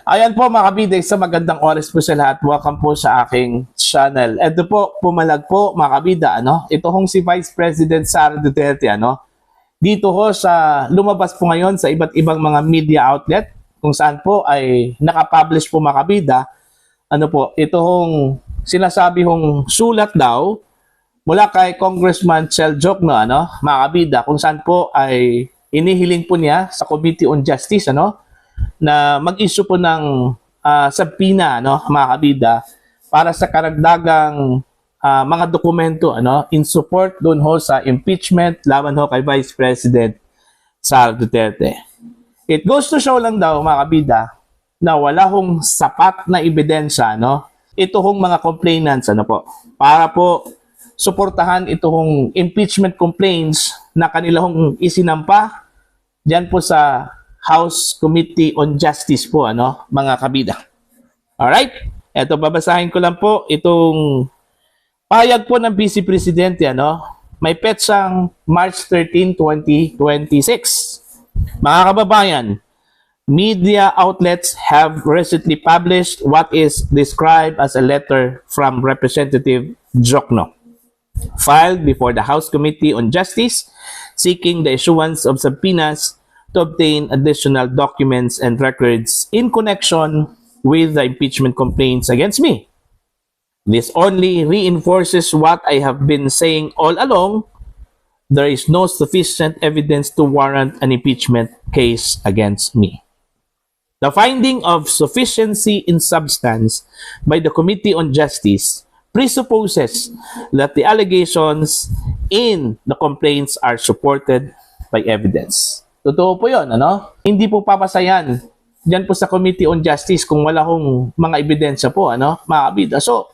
Ayan po mga kabida, sa magandang oras po sa lahat. Welcome po sa aking channel. Ito po, pumalag po mga kabida, ito hong si Vice President Sara Duterte, dito ho sa lumabas po ngayon sa iba't ibang mga media outlet kung saan po ay nakapublish po mga kabida, ito hong sinasabi hong sulat daw mula kay Congressman Chel Jokno, mga kabida, kung saan po ay inihiling po niya sa Committee on Justice, na mag-issue po ng subpoena, mga kabida, para sa karagdagang mga dokumento in support doon ho sa impeachment laban ho kay Vice President Sara Duterte. It goes to show lang daw mga kabida na wala hong sapat na ebidensya ito hong mga complainants para po suportahan ito hong impeachment complaints na kanila hong isinampa diyan po sa House Committee on Justice po, mga kabida. Alright? Ito, babasahin ko lang po itong pahayag po ng Vice Presidente, may petsang March 13, 2026. Mga kababayan, media outlets have recently published what is described as a letter from Representative Jokno, filed before the House Committee on Justice, seeking the issuance of subpoenas to obtain additional documents and records in connection with the impeachment complaints against me. This only reinforces what I have been saying all along. There is no sufficient evidence to warrant an impeachment case against me. The finding of sufficiency in substance by the Committee on Justice presupposes that the allegations in the complaints are supported by evidence. Totoo po yun, Hindi po papasayan diyan po sa Committee on Justice kung wala hong mga ebidensya po, mga kabida. So,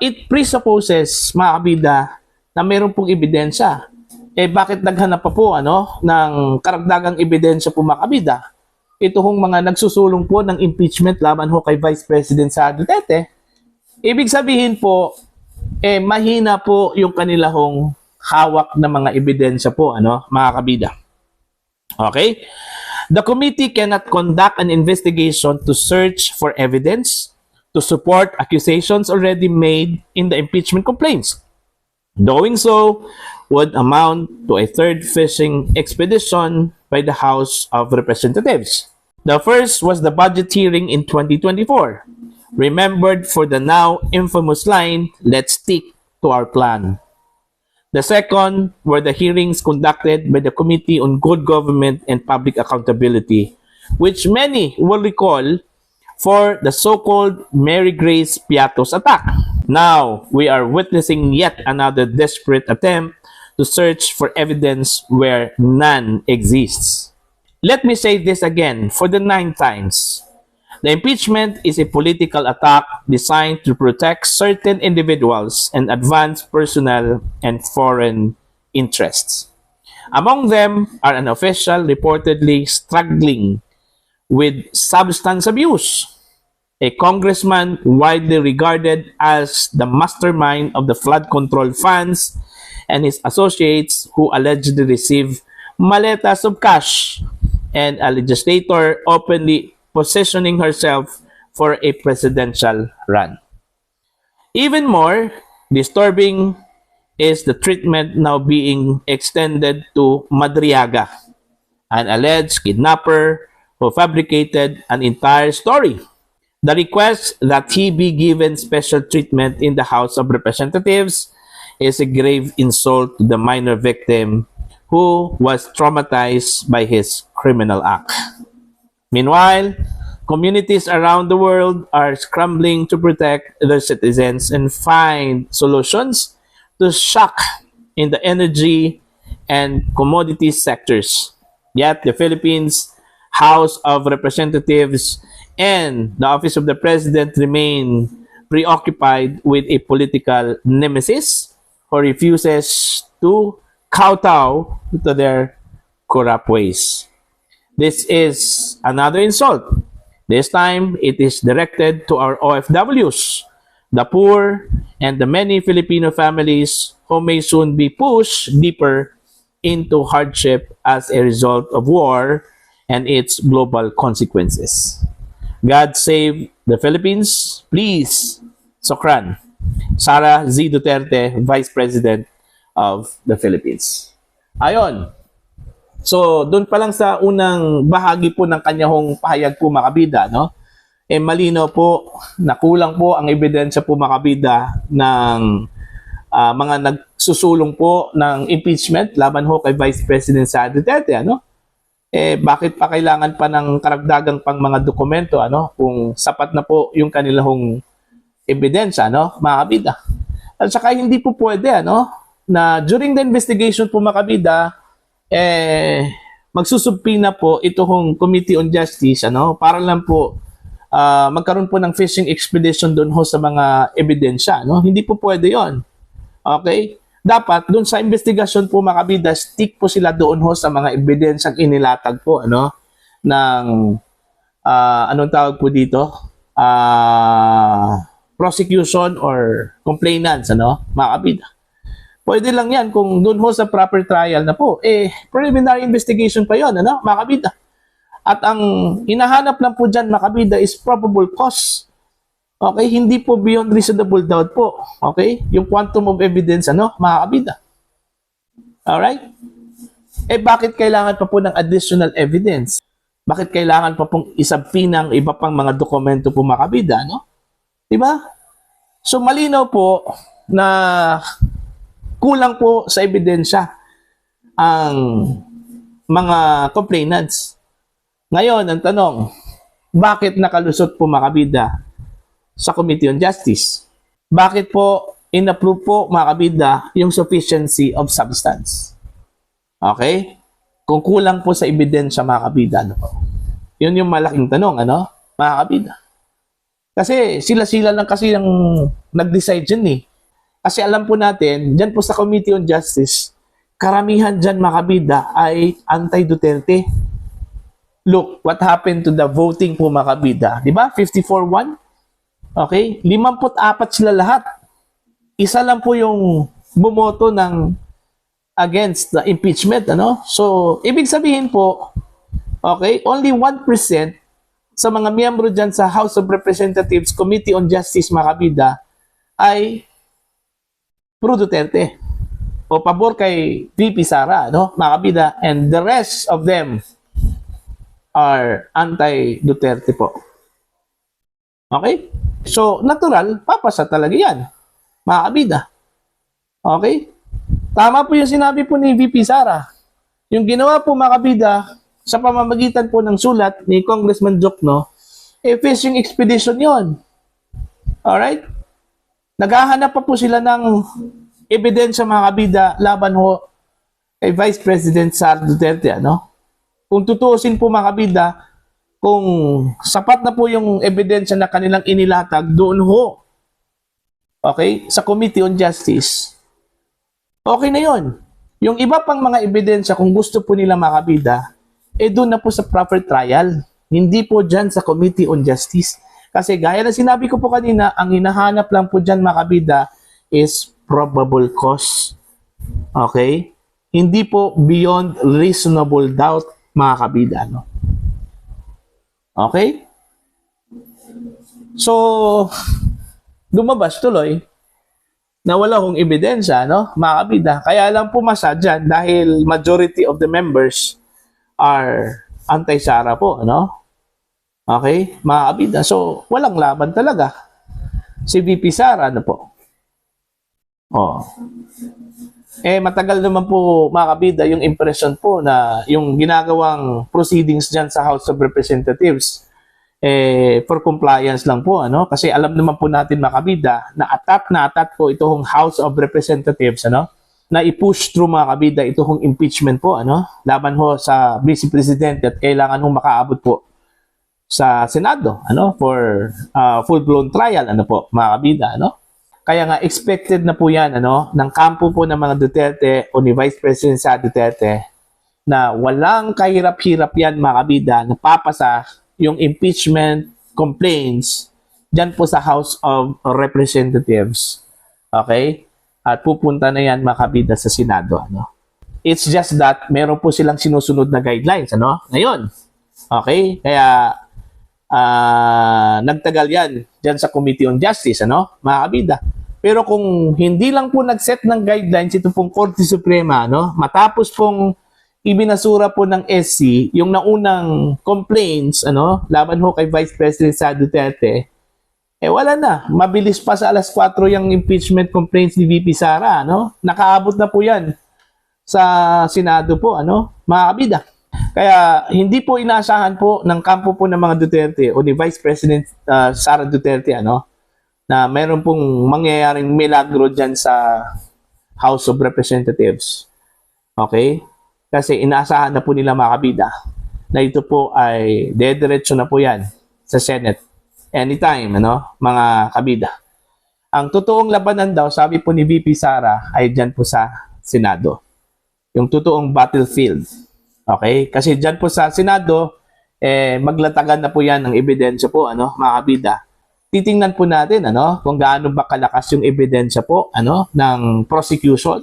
it presupposes, mga kabida, na meron pong ebidensya. Bakit naghanap pa po, ng karagdagang ebidensya po, mga kabida? Ito hong mga nagsusulong po ng impeachment laban ho kay Vice President Sara Duterte. Ibig sabihin po, mahina po yung kanila hong hawak na mga ebidensya po, mga kabida. Okay? The committee cannot conduct an investigation to search for evidence to support accusations already made in the impeachment complaints. Doing so would amount to a third fishing expedition by the House of Representatives. The first was the budget hearing in 2024, remembered for the now infamous line, "Let's stick to our plan." The second were the hearings conducted by the Committee on Good Government and Public Accountability, which many will recall for the so-called Mary Grace Piatos attack. Now, we are witnessing yet another desperate attempt to search for evidence where none exists. Let me say this again for the 9th times. The impeachment is a political attack designed to protect certain individuals and advance personal and foreign interests. Among them are an official reportedly struggling with substance abuse, a congressman widely regarded as the mastermind of the flood control funds, and his associates who allegedly received maletas of cash, and a legislator openly positioning herself for a presidential run. Even more disturbing is the treatment now being extended to Madriaga, an alleged kidnapper who fabricated an entire story. The request that he be given special treatment in the House of Representatives is a grave insult to the minor victim who was traumatized by his criminal act. Meanwhile, communities around the world are scrambling to protect their citizens and find solutions to shock in the energy and commodities sectors. Yet the Philippines House of Representatives and the Office of the President remain preoccupied with a political nemesis who refuses to kowtow to their corrupt ways. This is another insult. This time, it is directed to our OFWs, the poor, and the many Filipino families who may soon be pushed deeper into hardship as a result of war and its global consequences. God save the Philippines. Please. Sokran. Sara Z. Duterte, Vice President of the Philippines. Ayon. So, doon pa lang sa unang bahagi po ng kanyang pahayag po, mga kabida, no? Malinaw po na kulang po ang ebidensya po, mga kabida, ng mga nagsusulong po ng impeachment laban ho kay Vice President Sara Duterte, ano? Bakit pa kailangan pa ng karagdagang pang mga dokumento, ano? Kung sapat na po yung kanilang ebidensya, ano, mga kabida. At saka hindi po pwede, ano, na during the investigation po, mga kabida, magsusubpina po itong Committee on Justice, ano, para lang po magkaroon po ng fishing expedition doon ho sa mga ebidensya, no? Hindi po pwede yon. Okay? Dapat doon sa investigasyon po, mga kabida, stick po sila doon ho sa mga ebidensyang inilatag po, ano, ng anong tawag po dito? Prosecution or complainants, ano, mga kabida. Pwede lang yan kung doon ho sa proper trial na po, preliminary investigation pa yon, ano, mga kabida. At ang hinahanap lang po dyan, mga kabida, is probable cause. Okay? Hindi po beyond reasonable doubt po. Okay? Yung quantum of evidence, ano, mga kabida. Alright? Bakit kailangan pa po ng additional evidence? Bakit kailangan pa pong isabpina ng iba pang mga dokumento po, mga kabida, no? Diba? So, malinaw po na kulang po sa ebidensya ang mga complainants. Ngayon, ang tanong, bakit nakalusot po, mga kabida, sa Committee on Justice? Bakit po in-approve po, mga kabida, yung sufficiency of substance? Okay? Kung kulang po sa ebidensya, mga kabida, ano po? Yun yung malaking tanong, ano, mga kabida. Kasi sila lang kasi ang nag-decide dyan, eh. Kasi alam po natin, dyan po sa Committee on Justice, karamihan dyan, mga kabida, ay anti-Duterte. Look, what happened to the voting po, mga kabida? Diba? 54-1? Okay? 54 sila lahat. Isa lang po yung bumoto ng against the impeachment, ano? So, ibig sabihin po, okay, only 1% sa mga miyembro dyan sa House of Representatives Committee on Justice, mga kabida, ay pro Duterte o pabor kay VP Sara, no, mga kabida, and the rest of them are anti-Duterte po. Okay? So, natural, papasa talaga yan, mga kabida. Okay? Tama po yung sinabi po ni VP Sara. Yung ginawa po, mga kabida, sa pamamagitan po ng sulat ni Congressman Jokno, fishing expedition yon. Alright? Naghahanap pa po sila ng ebidensya, mga kabida, laban ho kay Vice President Sara Duterte, ano? Kung tutuusin po, mga kabida, kung sapat na po yung ebidensya na kanilang inilatag doon ho, okay, sa Committee on Justice, okay na yon. Yung iba pang mga ebidensya, kung gusto po nila, mga kabida, doon na po sa proper trial. Hindi po dyan sa Committee on Justice. Kasi gaya na sinabi ko po kanina, ang hinahanap lang po dyan, mga kabida, is probable cause. Okay? Hindi po beyond reasonable doubt, mga kabida, no? Okay? So, lumabas tuloy na wala hong ebidensya, no, mga kabida. Kaya lang pumasa dyan dahil majority of the members are anti-Sara po, ano? Okay, mga kabida. So, walang laban talaga si VP Sara, ano po? Oh. Matagal naman po, mga kabida, yung impression po na yung ginagawang proceedings dyan sa House of Representatives for compliance lang po, ano? Kasi alam naman po natin, mga kabida, na atat po itong House of Representatives, ano? Na i-push through, mga kabida, itong impeachment po, ano? Laban ho sa Vice President at kailangan hong makaabot po sa Senado, ano? For full-blown trial, ano po, mga kabida, ano? Kaya nga, expected na po yan, ano, ng kampo po ng mga Duterte o ni Vice President Sara Duterte na walang kahirap-hirap yan, mga kabida, na papasa yung impeachment complaints dyan po sa House of Representatives. Okay? At pupunta na yan, mga kabida, sa Senado. Ano? It's just that meron po silang sinusunod na guidelines. Ano? Ngayon, okay? Kaya nagtagal yan dyan sa Committee on Justice, ano, mga kabida. Pero kung hindi lang po nag-set ng guidelines ito pong Korte Suprema, no, matapos pong ibinasura po ng SC yung naunang complaints, ano, laban ho kay Vice President Sara Duterte, wala na. Mabilis pa sa alas 4 yung impeachment complaints ni VP Sara, no? Nakaabot na po yan sa Senado po, ano, mga kabida. Kaya hindi po inaasahan po ng kampo po ng mga Duterte o ni Vice President Sara Duterte, ano, na meron pong mangyayaring milagro dyan sa House of Representatives. Okay? Kasi inaasahan na po nila mga kabida na ito po ay dediretso na po yan sa Senate anytime, ano, mga kabida. Ang totoong labanan daw, sabi po ni VP Sara, ay dyan po sa Senado. Yung totoong battlefield. Okay? Kasi dyan po sa Senado, maglatagan na po yan ng ebidensya po, ano, mga kabida. Titingnan po natin, ano, kung gaano ba kalakas yung ebidensya po, ano, ng prosecution.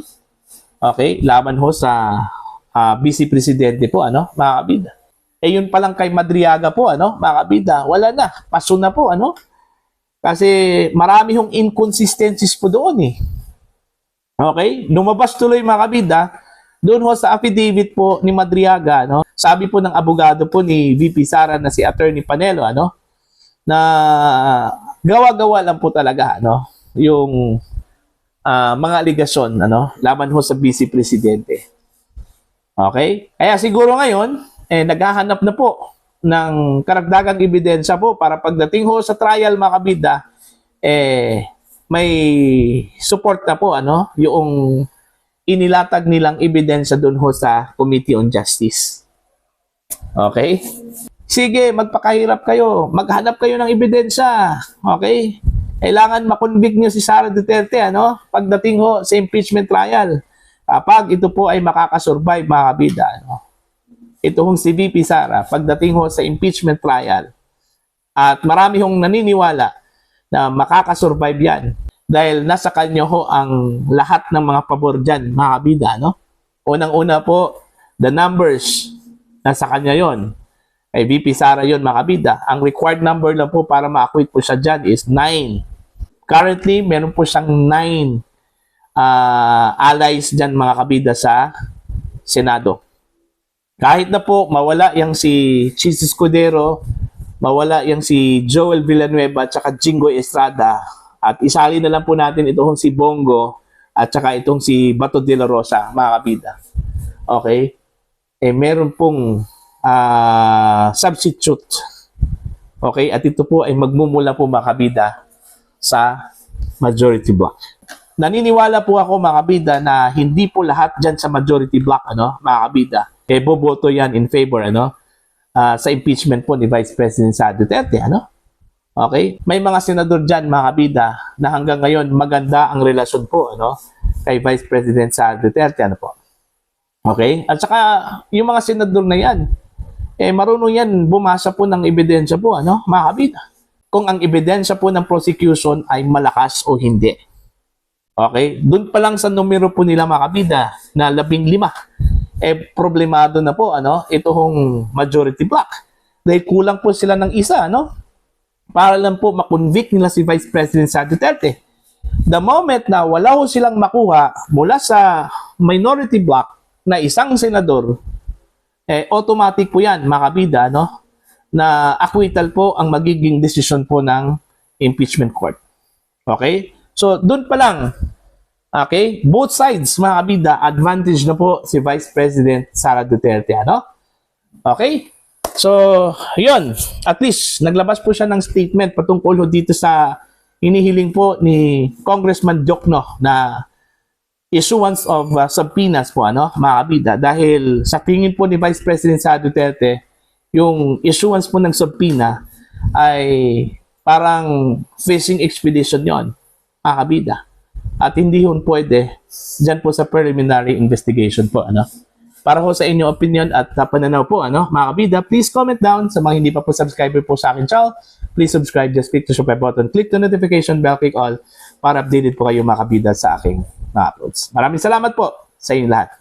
Okay? Laban ho sa Vice Presidente po, ano, mga kabida. Yun pa lang kay Madriaga po, ano, mga kabida. Wala na. Paso na po, ano. Kasi marami hong inconsistencies po doon, eh. Okay? Lumabas tuloy, mga kabida, doon ho sa affidavit po ni Madriaga, no? Sabi po ng abogado po ni VP Sara na si Attorney Panelo, ano, na gawa-gawa lang po talaga, ano, yung mga aligasyon, ano, laban ho sa Vice Presidente. Okay? Kaya siguro ngayon, naghahanap na po ng karagdagang ebidensya po para pagdating ho sa trial, mga kabida, may support na po, ano, yung inilatag nilang ebidensya doon ho sa Committee on Justice. Okay? Sige, magpakahirap kayo. Maghanap kayo ng ebidensya. Okay? Kailangan makonvict nyo si Sara Duterte, ano? Pagdating ho sa impeachment trial. Kapag ito po ay makakasurvive, mga kabida, ano? Ito hong si VP Sara, pagdating ho sa impeachment trial, at marami hong naniniwala na makakasurvive yan dahil nasa kanya ho ang lahat ng mga pabor dyan, mga kabida, no? Unang-una po, the numbers, nasa kanya yon. Kay VP Sara yon, mga kabida. Ang required number lang po para ma-acquit po siya dyan is 9. Currently, meron po siyang 9 allies dyan, mga kabida, sa Senado. Kahit na po mawala yung si Chis Escudero, mawala yung si Joel Villanueva at saka Jingoy Estrada, at isali na lang po natin itong si Bongo at saka itong si Bato de la Rosa, mga kabida. Okay? Meron pong substitute. Okay? At ito po ay magmumula po, mga kabida, sa majority block. Naniniwala po ako, mga kabida, na hindi po lahat dyan sa majority block, ano, mga kabida, boboto yan in favor, ano, sa impeachment po ni Vice President Sara Duterte, ano? Okay? May mga senador dyan, mga kabida, na hanggang ngayon maganda ang relasyon po, ano, kay Vice President Sara Duterte, ano po. Okay? At saka, yung mga senador na yan, marunong yan bumasa po ng ebidensya po, ano, mga kabida. Kung ang ebidensya po ng prosecution ay malakas o hindi. Okay? Doon pa lang sa numero po nila, mga kabida, na 15, problemado na po, ano, itong majority block. Dahil kulang po sila ng isa, ano, para lang po makonvict nila si Vice President Sara Duterte. The moment na wala ho silang makuha mula sa minority block na isang senador, automatic po yan, mga kabida, no, na acquittal po ang magiging desisyon po ng impeachment court. Okay? So, doon pa lang, okay, both sides, mga kabida, advantage na po si Vice President Sara Duterte, ano? Okay? So, yun. At least, naglabas po siya ng statement patungkol dito sa hinihiling po ni Congressman Diokno na issuance of subpoenas po, ano, mga kabida. Dahil sa tingin po ni Vice President Sara Duterte, yung issuance po ng subpoena ay parang fishing expedition yon, mga kabida. At hindi yun pwede dyan po sa preliminary investigation po, ano. Para ho sa inyong opinion at pananaw po, ano, mga kabida, please comment down. Sa mga hindi pa po subscriber po sa akin channel, please subscribe, just click the subscribe button, click the notification bell, click all para updated po kayo, mga kabida, sa aking mga uploads. Maraming salamat po sa inyong lahat.